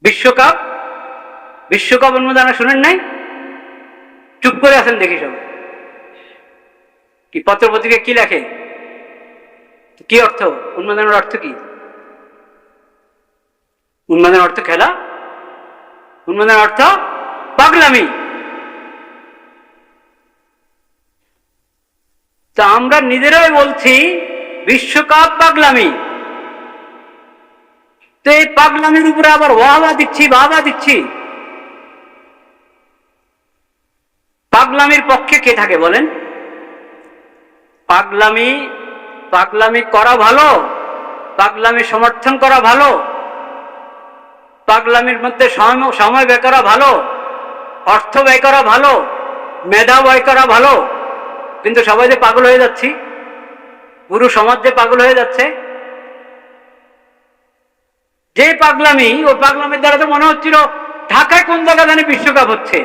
বিশ্বকাপ বিশ্বকাপ উন্মোদনা শুনেন নাই? চুপ করে আছেন দেখি সব। কি পত্র পত্রিকা কি লেখে? কি অর্থ উন্মোদনের অর্থ কি? উন্মাদের অর্থ খেলা, উন্মাদের অর্থ পাগলামি। তা আমরা নিজেরাই বলছি বিশ্বকাপ পাগলামি। তো এই পাগলামির উপরে আবার ওয়াবা দিচ্ছি, বাবা দিচ্ছি। পাগলামির পক্ষে কে থাকে বলেন? পাগলামি পাগলামি করা ভালো, পাগলামি সমর্থন করা ভালো, পাগলামির মধ্যে সময় ব্যয় করা ভালো, অর্থ ব্যয় করা ভালো, মেধা ব্যয় করা ভালো। কিন্তু সবাই যে পাগল হয়ে যাচ্ছি, পুরো সমাজ যে পাগল হয়ে যাচ্ছে। যে পাগলামি, ও পাগলামির দ্বারা তো মনে হচ্ছিল ঢাকায় কোন জায়গা জানি বিশ্বকাপ হচ্ছে।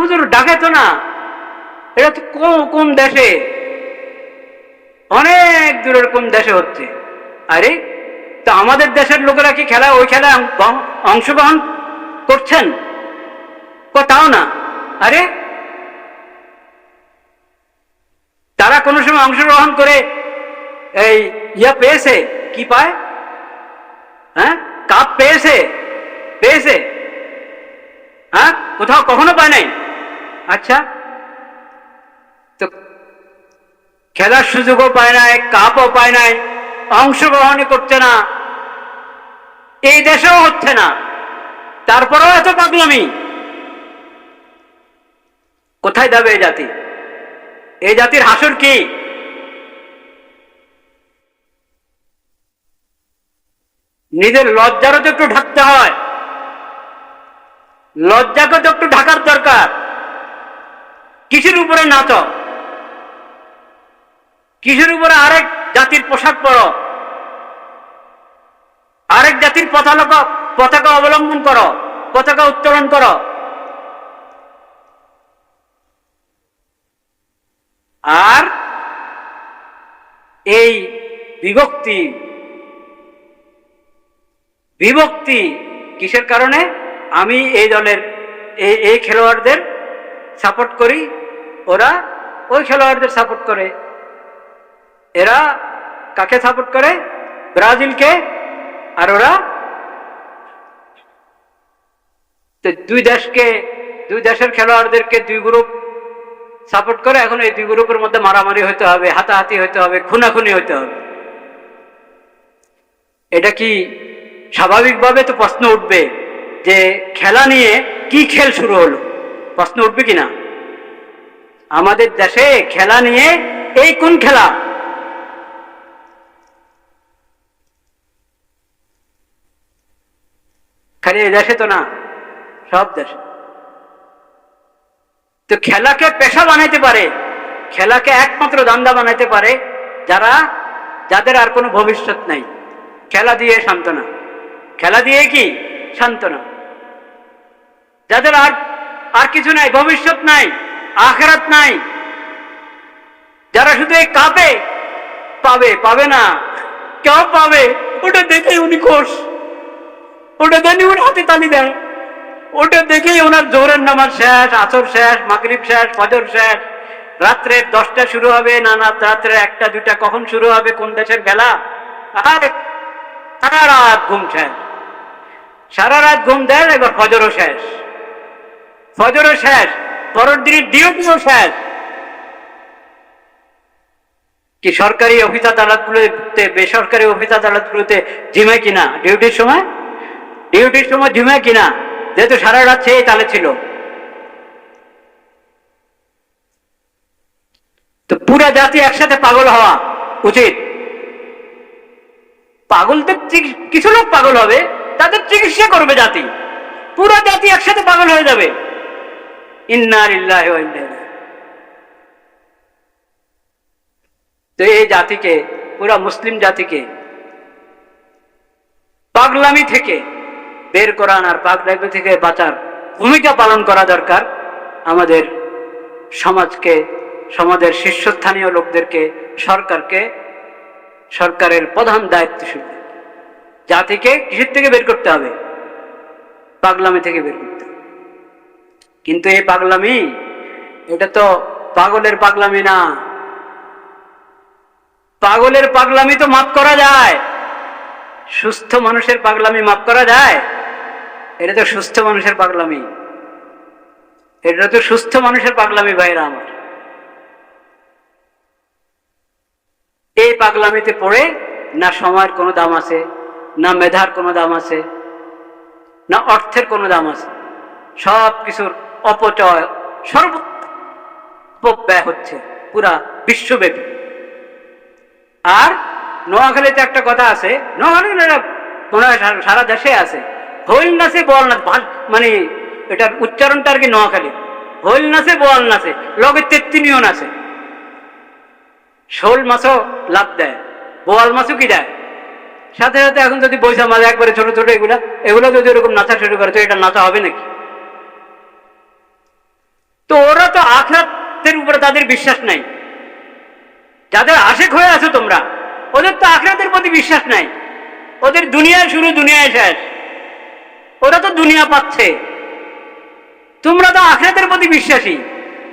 হুজুর ঢাকায় তো না, এটা তো কোন দেশে, অনেক দূরের কোন দেশে হচ্ছে। আরে তো আমাদের দেশের লোকেরা কি খেলা, ওই খেলায় অংশগ্রহণ করছেন? তাও না। আরে তারা কোনো সময় অংশগ্রহণ করে এই পেয়েছে? কি পায়? হ্যাঁ, কাপ পেয়েছে? পেয়েছে? হ্যাঁ, কোথাও কখনো পায় নাই। আচ্ছা, তো খেলার সুযোগও পায় নাই, কাপও পায় নাই, অংশগ্রহণই করছে না, এই দেশেও হচ্ছে না, তারপরেও এত পাগলামি। কোথায় যাবে এই জাতি? এই জাতির হাসুর কি? নিজের লজ্জারও তো একটু ঢাকতে হয়, লজ্জাকে তো একটু ঢাকার দরকার। কিসের উপরে নাচ, কিসের উপরে আরেক জাতির পোশাক পরো, আরেক জাতির পতাকা অবলম্বন করো, পতাকা উত্তোলন করো। আর এই বিভক্তি বিভক্তি কিসের কারণে? আমি এই দলের এই খেলোয়াড়দের সাপোর্ট করি, ওরা ওই খেলোয়াড়দের সাপোর্ট করে। এরা কাকে সাপোর্ট করে? ব্রাজিলকে। আর ওরা দুই দেশের খেলোয়াড়দেরকে দুই গ্রুপ সাপোর্ট করে। এখন এই দুই গ্রুপের মধ্যে মারামারি হইতে হবে, হাতাহাতি হইতে হবে, খুনাখুনি হইতে হবে। এটা কি স্বাভাবিকভাবে তো প্রশ্ন উঠবে যে খেলা নিয়ে কি খেল শুরু হলো? প্রশ্ন উঠবে কিনা? আমাদের দেশে খেলা নিয়ে এই কোন খেলা? খালি এই দেশে তো না, সব দেশে। তো খেলাকে পেশা বানাইতে পারে, খেলাকে একমাত্র ধান্দা বানাইতে পারে যাদের আর কোনো ভবিষ্যৎ নাই। খেলা দিয়ে সান্ত্বনা, খেলা দিয়ে কি সান্ত্বনা। যাদের আর কিছু নাই, ভবিষ্যৎ নাই, আখিরাত নাই, যারা শুধু এই কাপে পাবে না, কেউ পাবে ওটা দেখেই উনি খুশ, ওটা দেখে উনি হাতে তালি দেয়, ওটা দেখেই ওনার জোহরের নামাজ শেষ, আসর শেষ, মাগরিব শেষ, ফজর শেষ, রাত্রে 10টা শুরু হবে না, রাত্রে 1টা 2টা কখন শুরু হবে, কোন দেশের খেলা? আর সারা রাত ঘুম শেষ, সারা রাত ঘুম দেয়। এবার ফজরও শেষ, ফজরও শেষ, পরের দিনের ডিউটিও শেষ। কি সরকারি অফিস আদালতগুলোতে, বেসরকারি অফিস আদালতগুলোতে ঝিমায় কিনা ডিউটির সময় ঝিমায় কিনা? যেহেতু সারা রাত সেই তালে ছিল। তো পুরা জাতি একসাথে পাগল হওয়া উচিত। পাগল তো কিছু লোক পাগল হবে, তাদের চিকিৎসা করবে জাতি। পুরা জাতি একসাথে পাগল হয়ে যাবে। ইন্না লিল্লাহি ওয়া ইন্না ইলাইহি। তো এই জাতিকে, পুরা মুসলিম জাতিকে পাগলামি থেকে বের করান আর পাগলামি থেকে বাঁচার ভূমিকা পালন করা দরকার। আমাদের সমাজকে, সমাজের শীর্ষস্থানীয় লোকদেরকে, সরকারকে সরকারের প্রধান দায়িত্বশীল। জাতিকে কিসের থেকে বের করতে হবে? পাগলামি থেকে বের করতে হবে। কিন্তু এই পাগলামি, এটা তো পাগলের পাগলামি না। পাগলের পাগলামি তো মাফ করা যায়, সুস্থ মানুষের পাগলামি মাফ করা যায়? এটা তো সুস্থ মানুষের পাগলামি, এটা তো সুস্থ মানুষের পাগলামি ভাইরা আমার। এই পাগলামিতে পড়ে না সময়ের কোনো দাম আছে, না মেধার কোনো দাম আছে, না অর্থের কোনো দাম আছে। সব কিছুর অপচয়, সর্বোপব্যয় হচ্ছে পুরা বিশ্বব্যাপী। আর নোয়াখালীতে একটা কথা আছে, নোয়াখালী মনে হয় সারা দেশে আছে, হইল নাচে বল নাচ, মানে এটার উচ্চারণটা আর কি নোয়াখালী। হইল নাচে বল নাচে, লগে তেত্তিনিও নাচে। শোল মাছও লাভ দেয়, বোয়াল মাছও কি দেয় সাথে সাথে। এখন যদি বৈশা মাছ একবারে ছোট ছোট এগুলো যদি এরকম নাচা শুরু করে, তো এটা নাচা হবে নাকি? তো ওরা তো আখিরাতের উপরে তাদের বিশ্বাস নাই। যাদের আশিক হয়ে আছো তোমরা, ওদের তো আখিরাতের প্রতি বিশ্বাস নাই। ওদের দুনিয়ায় শুরু, দুনিয়ায় শেষ। ওরা তো দুনিয়া পাচ্ছে, তোমরা তো আখিরাতের প্রতি বিশ্বাসী।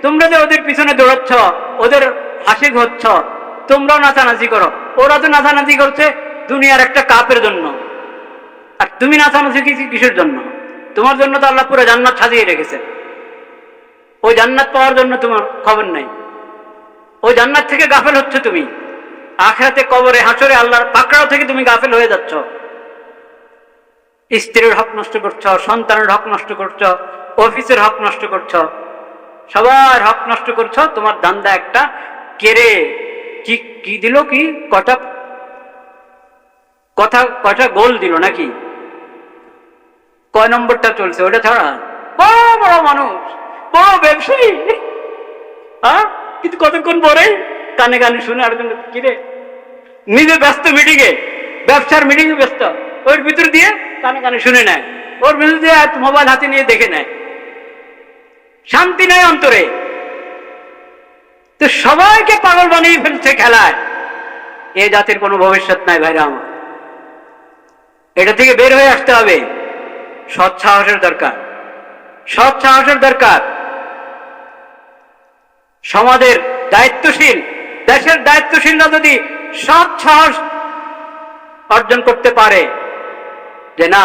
তোমরা যে ওদের পিছনে দৌড়াচ্ছ, ওদের আশিক হচ্ছ, তোমরাও নাচানাচি করো। ওরা তো নাচানাচি করছে দুনিয়ার একটা কাপের জন্য, আর তুমি নাচানাচি কিসের জন্য? তোমার জন্য তো আল্লাহ পুরো জান্নাত সাজিয়ে রেখেছে। ওই জান্নাত পাওয়ার জন্য তোমার খবর নাই। ওই জান্নাত থেকে গাফেল হচ্ছে তুমি। আখিরাতে, কবরে, হাসরে আল্লাহর পাকড়াও থেকে তুমি গাফেল হয়ে যাচ্ছ। স্ত্রীর হক নষ্ট করছো, সন্তানের হক নষ্ট করছো, অফিসের হক নষ্ট করছো, সবার হক নষ্ট করছো। তোমার দান্দা একটা, কেড়ে কি দিল, কি কটা গোল দিল নাকি, কয় নম্বরটা চলছে ওটা ছাড়া। বড় বড় মানুষ, বড় ব্যবসায়ী, কিন্তু কতক্ষণ পরে কানে কানে শুনে আরেকজন কিরে, নিজে ব্যস্ত মিটিংয়ে, ব্যবসার মিটিংয়ে ব্যস্ত, ওর ভিতর দিয়ে কানে কানে শুনে নেয়, ওর ভিতর দিয়ে মোবাইল হাতে নিয়ে দেখে নেয়। শান্তি নেই অন্তরে। তো সবাইকে পাগল বানিয়ে ফেলছে খেলায়। এ জাতির কোনো ভবিষ্যৎ নাই ভাইরা আমার। এটা থেকে বের হয়ে আসতে হবে। সৎ সাহসের দরকার, সৎ সাহসের দরকার। সমাজের দায়িত্বশীল, দেশের দায়িত্বশীলরা যদি সৎ সাহস অর্জন করতে পারে যে না,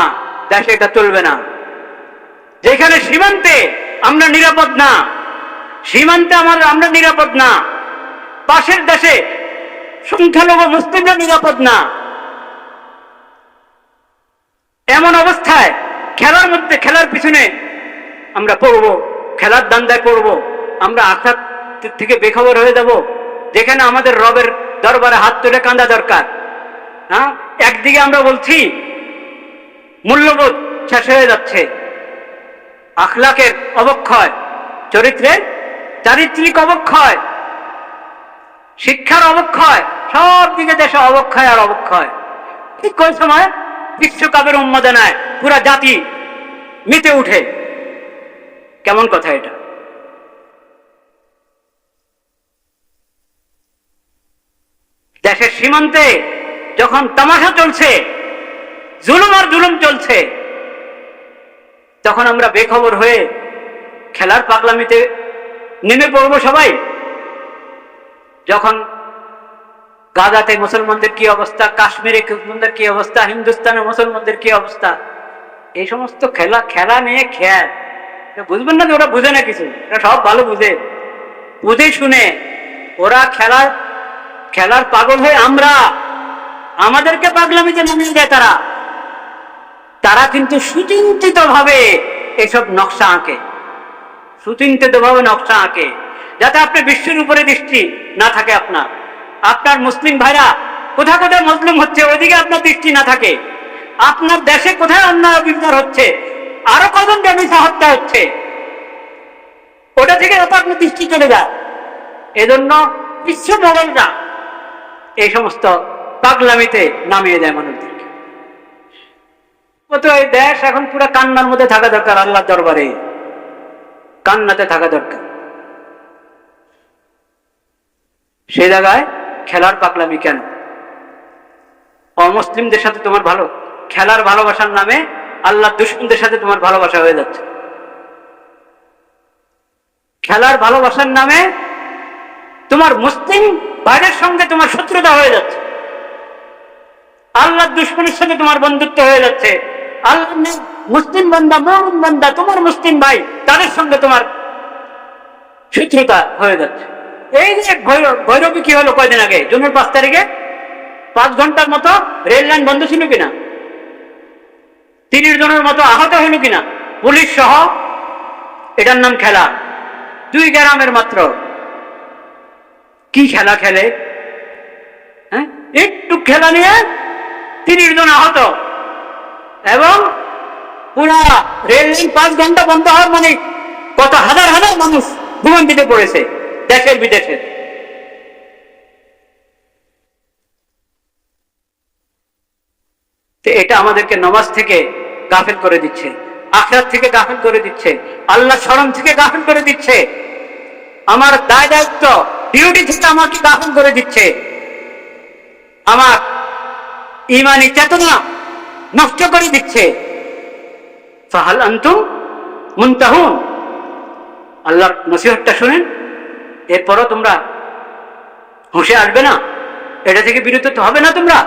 দেশে এটা চলবে না, যেখানে সীমান্তে আমরা নিরাপদ না, সীমান্তে আমরা নিরাপদ না, পাশের দেশে সংখ্যালঘু মুসলিমরা নিরাপদ না, এমন অবস্থায় খেলার পিছনে আমরা পড়বো, খেলার দান্দায় পড়বো, আমরা আখিরাত থেকে বেখবর হয়ে যাব, যেখানে আমাদের রবের দরবারে হাত তুলে কাঁদা দরকার। হ্যাঁ, একদিকে আমরা বলছি মূল্যবোধ শেষ হয়ে যাচ্ছে, আখলাকের অবক্ষয়, চারিত্রিক অবক্ষয়, শিক্ষার অবক্ষয়, সব দিকে দেশে অবক্ষয় আর অবক্ষয়। ঠিক কোন সময় বিশ্বকাপের উন্মাদনায় পুরা জাতি মেতে উঠে। কেমন কথা এটা? দেশের সীমান্তে যখন তামাশা চলছে, জুলুম আর জুলুম চলছে, তখন আমরা বেখবর হয়ে খেলার পাগলামিতে নেমে পড়বো সবাই। যখন গাজাতে মুসলমানদের কি অবস্থা, কাশ্মীরে মুসলমানদের কি অবস্থা, হিন্দুস্তানে মুসলমানদের কি অবস্থা, এই সমস্ত খেলা নিয়ে বুঝবেন না যে ওরা বুঝে না কিছু, এরা সব ভালো বুঝে শুনে ওরা খেলার পাগল হয়ে আমাদেরকে পাগলামিতে নামিয়ে দেয়। তারা কিন্তু সুচিন্তিত ভাবে এসব নকশা আঁকে, সুচিন্তিত ভাবে নকশা আঁকে, যাতে আপনি বিশ্বের উপরে দৃষ্টি না থাকে। আপনার মুসলিম ভাইরা কোথায় কোথায় মুসলিম হচ্ছে, ওইদিকে আপনার দৃষ্টি না থাকে। আপনার দেশে কোথায় অন্যায় বিচার হচ্ছে, আরো কজন বেমিসা হত্যা হচ্ছে, ওটা থেকে আপনার দৃষ্টি চলে যায়। এজন্য বিশ্ব মোবাইলরা এই সমস্ত পাগলামিতে নামিয়ে দেয় মানুষদেরকে। এই দেশ এখন পুরো কান্নার মধ্যে থাকা দরকার, আল্লাহর দরবারে কান্নাতে থাকা দরকার। সে জায়গায় খেলার পাগলামি কেন? অমুসলিমদের সাথে তোমার ভালো, খেলার ভালোবাসার নামে আল্লাহ দুশমনদের সাথে তোমার ভালোবাসা হয়ে যাচ্ছে। খেলার ভালোবাসার নামে তোমার মুসলিম ভাইয়ের সঙ্গে তোমার শত্রুতা হয়ে যাচ্ছে, আল্লাহ দুশমনের সাথে তোমার বন্ধুত্ব হয়ে যাচ্ছে। আল্লাহ মুসলিম বান্দা, মুমিন বান্দা, তোমার মুসলিম ভাই, তাদের সঙ্গে তোমার শত্রুতা হয়ে যাচ্ছে। এই যে ভৈরবী কি হলো কয়দিন আগে, জুনের 5 তারিখে 5 ঘন্টার মতো রেল লাইন বন্ধ ছিল কিনা, 30 জনের মতো আহত হইল কিনা পুলিশ সহ। এটার নাম খেলা। 2 গ্রামের মাত্র কি খেলা খেলে, হ্যাঁ? একটু খেলা নিয়ে 30 জন আহত, এবং পুরা রেল লাইন 5 ঘন্টা বন্ধ হওয়ার মানে কত হাজার হাজার মানুষ ভূমিতে পড়েছে দেশের বিদেশে। এটা আমাদেরকে নামাজ থেকে গাফিল করে দিচ্ছে, আখিরাত থেকে গাফিল করে দিচ্ছে, আল্লাহ স্মরণ থেকে গাফিল করে দিচ্ছে, আমার দায় দায়িত্ব ডিউটি থেকে আমাকে গাফিল করে দিচ্ছে, আমার ঈমানি চেতনা নষ্ট করে দিচ্ছে। ফাহাল আনতুম মুনতাহুন, আল্লাহর নসিহতটা শুনেন, এরপরও তোমরা হুঁশে আসবে না? এটা থেকে বিরত তো হবে না তোমরা?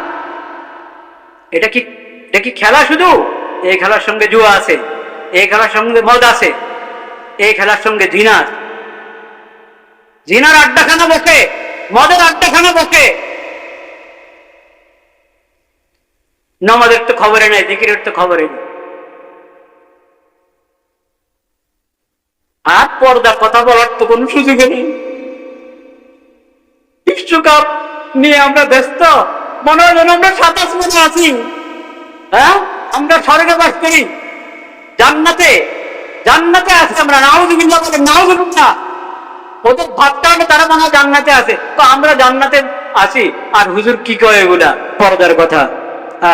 এটা কি খেলা শুধু? এই খেলার সঙ্গে জুয়া আছে, এই খেলার সঙ্গে মদ আছে, এই খেলার সঙ্গে জিনার আড্ডাখানা বসে, মদের আড্ডাখানা বসে। নামাজের তো খবরে নাই, জিকিরের তো খবরে নেই। আর পর্দা কথা বলার তো কোনো সুযোগ নেই। বিশ্বকাপ নিয়ে আমরা ব্যস্ত, মনে হয় যেন আমরা 27 মনে আছি। হ্যাঁ, আমরা স্বর্গে বাস করি, জান্নাতে আছি আমরা। নাউযুবিল্লাহ বলে, নাউযুবিল্লাহ। ওদের ভাবটা হলে তারা মনে হয় জান্নাতে আছে, তো আমরা জান্নাতে আছি। আর হুজুর কি কয় এগুলা পর্দার কথা?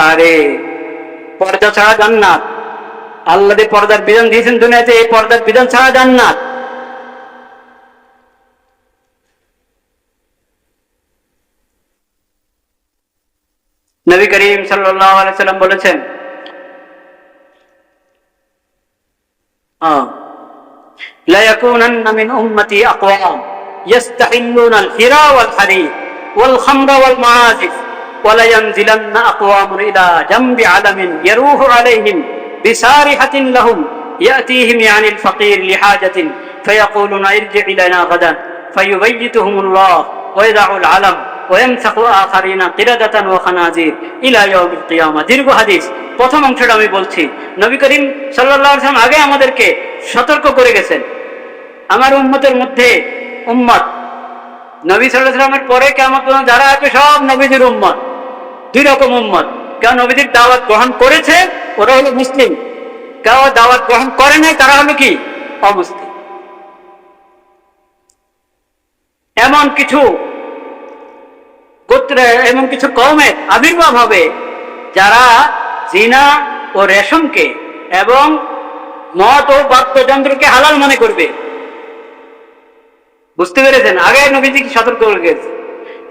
আরে পর্দা ছাড়া জান্নাত, আল্লাহ যে পর্দার বিধান দিয়েছেন দুনিয়াতে, এই পর্দার বিধান ছাড়া জান্নাত। নবী করিম সাল্লাল্লাহু আলাইহি সাল্লাম বলেছেন, লা ইয়াকুনান্না মিন উম্মতি আকওয়াম ইস্তাহিল্লুনা আল-হিরা ওয়াল হারির ওয়াল খামরা ওয়াল মাআজিফ ওয়া লা ইয়ানজিলান্না আকওয়ামুন ইলা জামবি আলামিন ইয়ারুহু আলাইহিম বিসারিহাতিন লাহুম ইয়াতিহিম ইয়ানিল ফাকির লিহাজাতিন ফায়াকুলুনা ইরজি' ইলানা গাদান ফায়ুবাইয়িতুহুমুল্লাহ ওয়া ইয়াদাউল আলাম ওয়ায়ামসাকু আখারিনা কিরাদাতান ওয়া খানাজির ইলা ইয়াউমিল কিয়ামা। দীর্ঘ হাদিস। প্রথম অংশটা আমি বলছি। নবী করিম সাল্লাল্লাহু আলাইহি ওয়াসাল্লাম আগে আমাদেরকে সতর্ক করে গেছেন, আমার উম্মতের মধ্যে উম্মত নবী সাল্লাল্লাহু আলাইহি ওয়াসাল্লামের পরে কিয়ামত পর্যন্ত যারা আসবে সব নবীজির উম্মত। 2 রকম উম্মত, কেউ নবীজির দাওয়াত গ্রহণ করেছে, ওরা হলো মুসলিম, কেউ দাওয়াত গ্রহণ করে নাই, তারা হলো কি অমুসলিম। এমন কিছু গোত্রে, এমন কিছু কওমের আবির্ভাব হবে যারা জিনা ও রেশমকে এবং মদ ও বাদ্যযন্ত্রকে হালাল মনে করবে। বুঝতে পেরেছেন? আগে নবীজি কি সতর্ক করে গেছে।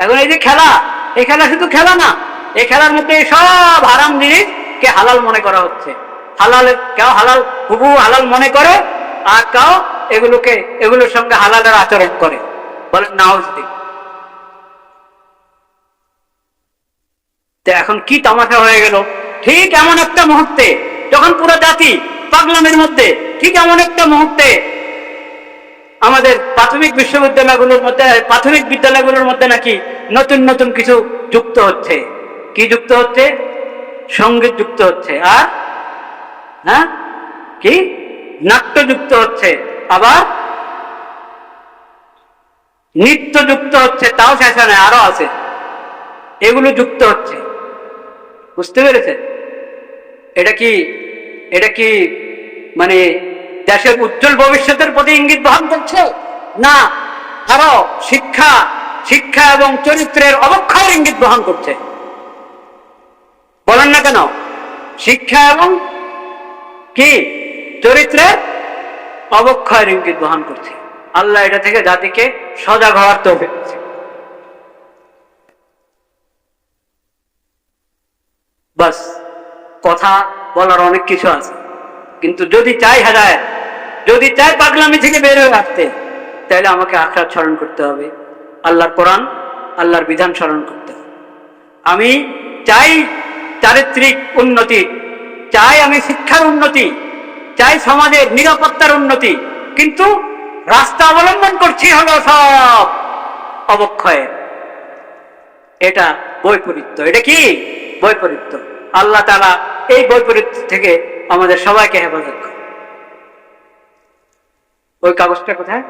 এখন এই যে খেলা, এই খেলা শুধু খেলা না, এই খেলার মধ্যে সব হারাম জিনিসকে হালাল মনে করা হচ্ছে। কেউ হালাল হুবহু হালাল মনে করে, আর কেউ এগুলোর সঙ্গে হালালের আচরণ করে। বলেন নাউজুবিল্লাহ। এখন কি তামাশা হয়ে গেল, ঠিক এমন একটা মুহূর্তে যখন পুরো জাতি পাগলামের মধ্যে, ঠিক এমন একটা মুহূর্তে আমাদের প্রাথমিক বিদ্যালয়গুলোর মধ্যে নাকি নতুন নতুন কিছু যুক্ত হচ্ছে। কি যুক্ত হচ্ছে? সঙ্গীত যুক্ত হচ্ছে, আর কি নাট্য যুক্ত হচ্ছে, আবার নৃত্য যুক্ত হচ্ছে। তাও শেষ নয়, আরো আছে, এগুলো যুক্ত হচ্ছে। বুঝতে পেরেছেন? এটা কি মানে দেশের উজ্জ্বল ভবিষ্যতের প্রতি ইঙ্গিত বহন করছে, না আরো শিক্ষা এবং চরিত্রের অবক্ষয়ের ইঙ্গিত বহন করছে? বলেন না কেন? শিক্ষা এবং কি চরিত্রের অবক্ষয়ের ইঙ্গিত বহন করছে। আল্লাহ এটা থেকে জাতিকে সজাগ হওয়ার তৌফিক দিয়েছে। বাস, কথা বলার অনেক কিছু আছে, কিন্তু যদি চাই হেদায়েত, যদি চাই পাগলামি থেকে বের হয়ে আসতে, তাহলে আমাকে আখিরাত স্মরণ করতে হবে, আল্লাহর কোরআন, আল্লাহর বিধান স্মরণ করতে হবে। আমি চাই চারিত্রিক উন্নতি, চাই আমি শিক্ষার উন্নতি, চাই সমাজের নিরাপত্তার উন্নতি, কিন্তু রাস্তা অবলম্বন করছি হলো সব অবক্ষয়। এটা বৈপরীত্য। এটা কি বৈপরীত্য? আল্লাহ তাআলা এই বৈপরীত্য থেকে আমাদের সবাইকে হেফাজত করে। ওই কাগজটা কোথায়?